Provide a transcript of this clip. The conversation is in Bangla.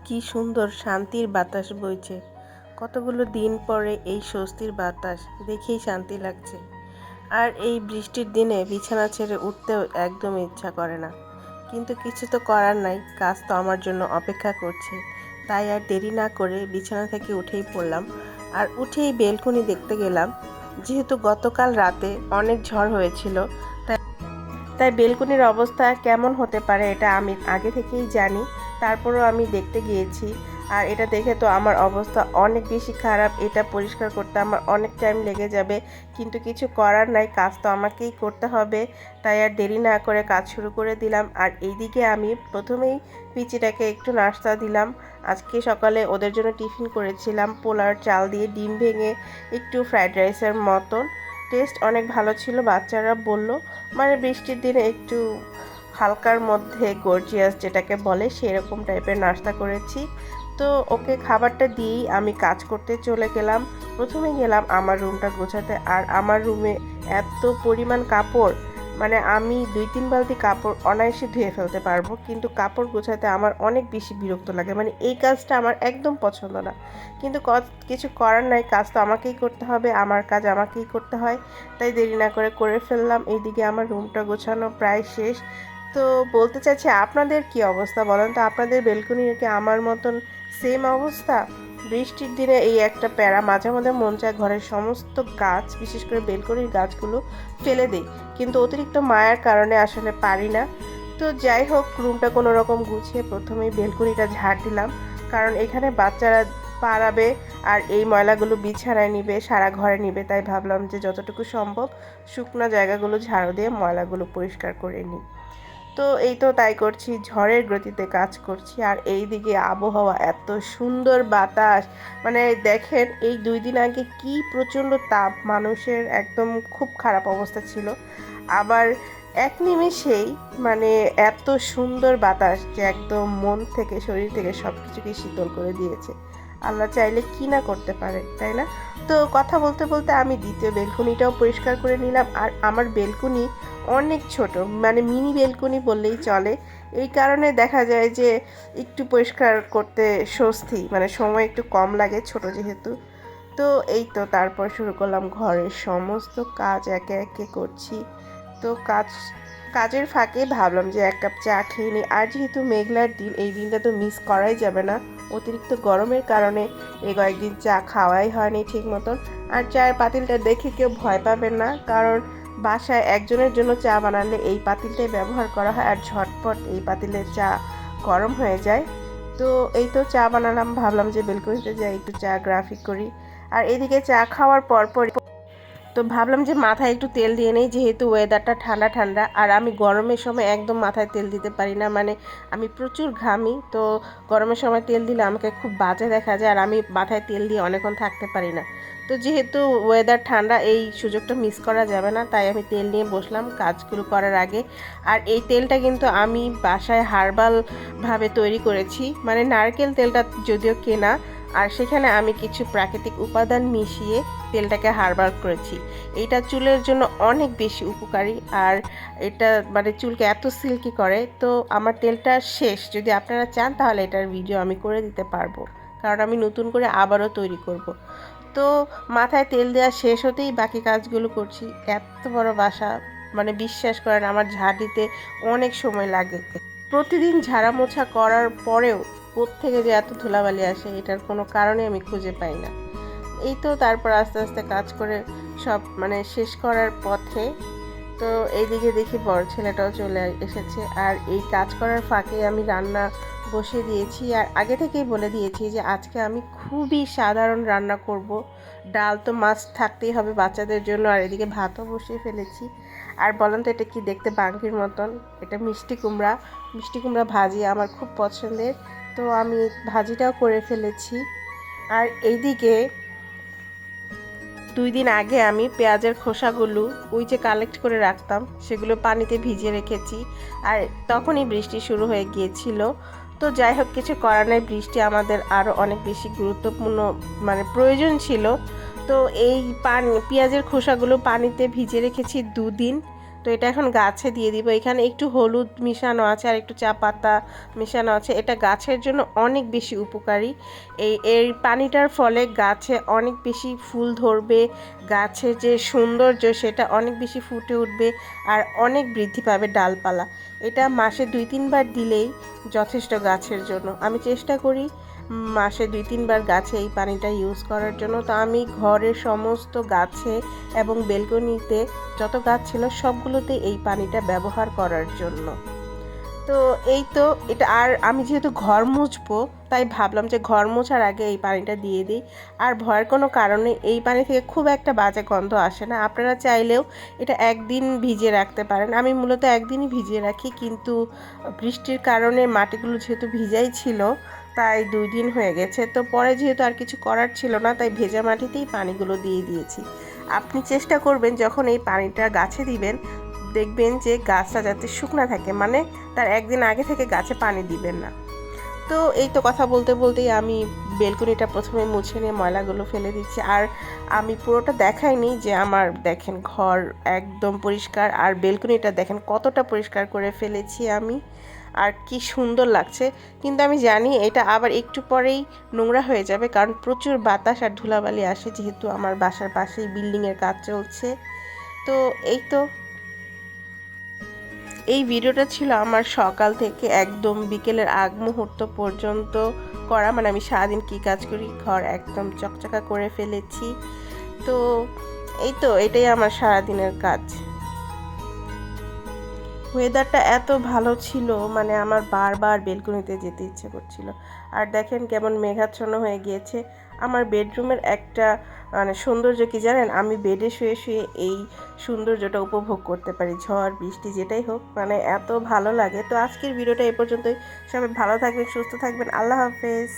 কি সুন্দর শান্তির বাতাস বইছে। কতগুলো দিন পরে এই স্বস্তির বাতাস দেখেই শান্তি লাগছে। আর এই বৃষ্টির দিনে বিছানা ছেড়ে উঠতেও একদম ইচ্ছা করে না, কিন্তু কিছু তো করার নাই, কাজ তো আমার জন্য অপেক্ষা করছে। তাই আর দেরি না করে বিছানা থেকে উঠেই পড়লাম। আর উঠেই বেলকনি দেখতে গেলাম। যেহেতু গতকাল রাতে অনেক ঝড় হয়েছিল, তাই বেলকনির অবস্থা কেমন হতে পারে এটা আমি আগে থেকেই জানি। তারপরেও আমি দেখতে গিয়েছি, আর এটা দেখে তো আমার অবস্থা অনেক বেশি খারাপ। এটা পরিষ্কার করতে আমার অনেক টাইম লেগে যাবে, কিন্তু কিছু করার নাই, কাজ তো আমাকেই করতে হবে। তাই আর দেরি না করে কাজ শুরু করে দিলাম। আর এইদিকে আমি প্রথমেই পিচিটাকে একটু নাস্তা দিলাম। আজকে সকালে ওদের জন্য টিফিন করেছিলাম পোলার চাল দিয়ে ডিম ভেঙে, একটু ফ্রাইড রাইসের মতন। টেস্ট অনেক ভালো ছিল, বাচ্চারা বলল। মানে বৃষ্টির দিনে একটু হালকার মধ্যে গর্জিয়াস যেটাকে বলে সেরকম টাইপের নাস্তা করেছি। তো ওকে খাবারটা দিয়েই আমি কাজ করতে চলে গেলাম। প্রথমে গেলাম আমার রুমটা গোছাতে। আর আমার রুমে এত পরিমাণ কাপড়, মানে আমি 2-3 বালতি কাপড় অনায়াসে ধুয়ে ফেলতে পারবো, কিন্তু কাপড় গোছাতে আমার অনেক বেশি বিরক্ত লাগে। মানে এই কাজটা আমার একদম পছন্দ না, কিন্তু কিছু করার নাই, কাজ তো আমাকেই করতে হবে, আমার কাজ আমাকেই করতে হয়। তাই দেরি না করে ফেললাম। এইদিকে আমার রুমটা গোছানো প্রায় শেষ। তো বলতে চাচ্ছি, আপনাদের কি অবস্থা বলেন তো? আপনাদের বেলকনির কি আমার মতন সেম অবস্থা? বৃষ্টির দিনে এই একটা প্যারা, মাঝে মাঝে মন চায় ঘরের সমস্ত গাছ, বিশেষ করে বেলকনির গাছগুলো ফেলে দিই, কিন্তু অতিরিক্ত মায়ার কারণে আসলে পারি না। তো যাই হোক, রুমটা কোনো রকম গুছিয়ে প্রথমেই বেলকনিটা ঝাড় দিলাম, কারণ এখানে বাচ্চারা পাড়াবে আর এই ময়লাগুলো বিছানায় নিবে, সারা ঘরে নিবে। তাই ভাবলাম যে যতটুকু সম্ভব শুকনো জায়গাগুলো ঝাড়ু দিয়ে ময়লাগুলো পরিষ্কার করে নিই। তো এই তো তাই করছি, ঝড়ের গতিতে কাজ করছি। আর এই দিকে আবহাওয়া এত সুন্দর, বাতাস, মানে দেখেন এই 2 দিন আগে কি প্রচণ্ড তাপ, মানুষের একদম খুব খারাপ অবস্থা ছিল। আবার এক নিমেষেই মানে এত সুন্দর বাতাস যে একদম মন থেকে শরীর থেকে সব কিছুকে শীতল করে দিয়েছে। আল্লাহ চাইলে কি না করতে পারে, তাই না? তো কথা বলতে বলতে আমি দ্বিতীয় বেলকনিটাও পরিষ্কার করে নিলাম। আর আমার বেলকনি অনেক ছোট, মানে মিনি বেলকনি বললেই চলে। এই কারণে দেখা যায় যে একটু পরিষ্কার করতে স্বস্তি, মানে সময় একটু কম লাগে ছোট যেহেতু। তো এই তো তারপর শুরু করলাম ঘরের সমস্ত কাজ একে একে করছি। তো কাজের ফাঁকে ভাবলাম যে 1 কাপ চা খেয়ে নিই। আর যেহেতু মেঘলার দিন, এই দিনটা তো মিস করাই যাবে না। অতিরিক্ত গরমের কারণে এই কয়েকদিন চা খাওয়াই হয়নি ঠিক মতন। আর চায়ের পাতিলটা দেখে কেউ ভয় পাবেন না, কারণ বাসায় একজনের জন্য চা বানালে এই পাতিলটাই ব্যবহার করা হয়, আর ঝটপট এই পাতিলের চা গরম হয়ে যায়। তো এই তো চা বানালাম, ভাবলাম যে বেলকনিতে যাই একটু চা গ্রাফিক করি। আর এদিকে চা খাওয়ার পর তো ভাবলাম যে মাথায় একটু তেল দিয়ে নেই, যেহেতু ওয়েদারটা ঠান্ডা ঠান্ডা। আর আমি গরমের সময় একদম মাথায় তেল দিতে পারি না, মানে আমি প্রচুর ঘামি। তো গরমের সময় তেল দিলে আমাকে খুব বাজে দেখা যায়, আর আমি মাথায় তেল দিয়ে অনেকক্ষণ থাকতে পারি না। তো যেহেতু ওয়েদার ঠান্ডা, এই সুযোগটা মিস করা যাবে না, তাই আমি তেল নিয়ে বসলাম কাজগুলো করার আগে। আর এই তেলটা কিন্তু আমি বাসায় হার্বালভাবে তৈরি করেছি, মানে নারকেল তেলটা যদিও কেনা, আর সেখানে আমি কিছু প্রাকৃতিক উপাদান মিশিয়ে তেলটাকে হার্বাল করেছি। এটা চুলের জন্য অনেক বেশি উপকারী, আর এটা মানে চুলকে এত সিল্কি করে। তো আমার তেলটা শেষ, যদি আপনারা চান তাহলে এটার ভিডিও আমি করে দিতে পারবো, কারণ আমি নতুন করে আবারও তৈরি করব। তো মাথায় তেল দেওয়া শেষ হতেই বাকি কাজগুলো করছি। এত বড় বাসা, মানে বিশ্বাস করেন আমার ঝাড় দিতে অনেক সময় লাগে। প্রতিদিন ঝাড়া মোছা করার পরেও কোত্থেকে যে এত ধুলাবালি আসে, এটার কোনো কারণে আমি খুঁজে পাই না। এই তো তারপর আস্তে আস্তে কাজ করে সব মানে শেষ করার পথে। তো এইদিকে দেখি বড় ছেলেটাও চলে এসেছে। আর এই কাজ করার ফাঁকে আমি রান্না বসিয়ে দিয়েছি। আর আগে থেকেই বলে দিয়েছি যে আজকে আমি খুবই সাধারণ রান্না করব। ডাল তো মাস্ট থাকতেই হবে বাচ্চাদের জন্য, আর এদিকে ভাতও বসিয়ে ফেলেছি। আর বলেন তো এটা কি দেখতে বাঙ্গির মতন? এটা মিষ্টি কুমড়া ভাজি আমার খুব পছন্দের। তো আমি ভাজিটাও করে ফেলেছি। আর এইদিকে 2 দিন আগে আমি পেঁয়াজের খোসাগুলো ওই যে কালেক্ট করে রাখতাম, সেগুলো পানিতে ভিজিয়ে রেখেছি। আর তখনই বৃষ্টি শুরু হয়ে গিয়েছিল। তো যাই হোক, কিছু করার নেই, বৃষ্টি আমাদের আরও অনেক বেশি গুরুত্বপূর্ণ, মানে প্রয়োজন ছিল। তো এই পেঁয়াজের খোসাগুলো পানিতে ভিজিয়ে রেখেছি 2 দিন। তো এটা এখন গাছে দিয়ে দিব। এখানে একটু হলুদ মিশানো আছে আর একটু চা পাতা মিশানো আছে। এটা গাছের জন্য অনেক বেশি উপকারী। এই পানিটার ফলে গাছে অনেক বেশি ফুল ধরবে, গাছের যে সৌন্দর্য সেটা অনেক বেশি ফুটে উঠবে আর অনেক বৃদ্ধি পাবে ডালপালা। এটা মাসে 2-3 বার দিলেই যথেষ্ট গাছের জন্য। আমি চেষ্টা করি মাসে 2-3 বার গাছে এই পানিটা ইউজ করার জন্য। তো আমি ঘরের সমস্ত গাছে এবং বেলকনিতে যত গাছ ছিল সবগুলোতে এই পানিটা ব্যবহার করার জন্য। তো এই তো এটা, আর আমি যেহেতু ঘর মুছবো তাই ভাবলাম যে ঘর মোছার আগে এই পানিটা দিয়ে দিই। আর ভয়ের কোনো কারণে এই পানি থেকে খুব একটা বাজে গন্ধ আসে না। আপনারা চাইলেও এটা একদিন ভিজিয়ে রাখতে পারেন। আমি মূলত একদিনই ভিজিয়ে রাখি, কিন্তু বৃষ্টির কারণে মাটিগুলো যেহেতু ভিজাই ছিল তাই 2 দিন হয়ে গেছে। তো পরে যেহেতু আর কিছু করার ছিল না তাই ভেজা মাটিতেই পানিগুলো দিয়ে দিয়েছি। আপনি চেষ্টা করবেন যখন এই পানিটা গাছে দিবেন দেখবেন যে গাছটা যাতে শুকনা থাকে, মানে তার একদিন আগে থেকে গাছে পানি দিবেন না। তো এই তো কথা বলতে বলতেই আমি বেলকনিটা প্রথমে মুছে নিয়ে ময়লাগুলো ফেলে দিচ্ছি। আর আমি পুরোটা দেখাইনি যে আমার দেখেন ঘর একদম পরিষ্কার, আর বেলকনিটা দেখেন কতটা পরিষ্কার করে ফেলেছি আমি, আর কি সুন্দর লাগছে। কিন্তু আমি জানি এটা আবার একটু পরেই নোংরা হয়ে যাবে, কারণ প্রচুর বাতাস আর ধুলাবালি আসে, যেহেতু আমার বাসার পাশেই বিল্ডিংয়ের কাজ চলছে। তো এই তো এই ভিডিওটা ছিল আমার সকাল থেকে একদম বিকেলের আগ মুহূর্ত পর্যন্ত করা, মানে আমি সারাদিন কী কাজ করি। ঘর একদম চকচকা করে ফেলেছি। তো এই তো এটাই আমার সারাদিনের কাজ। ওয়েদারটা এত ভালো ছিল, মানে আমার বারবার বেলকনিতে যেতে ইচ্ছে করছিল। আর দেখেন কেমন মেঘাচ্ছন্ন হয়ে গিয়েছে। আমার বেডরুমের একটা মানে সৌন্দর্য কি জানেন, আমি বেডে শুয়ে শুয়ে এই সৌন্দর্যটা উপভোগ করতে পারি, ঝড় বৃষ্টি যেটাই হোক, মানে এত ভালো লাগে। তো আজকের ভিডিওটা এই পর্যন্তই। সবাই ভালো থাকবেন, সুস্থ থাকবেন। আল্লাহ হাফেজ।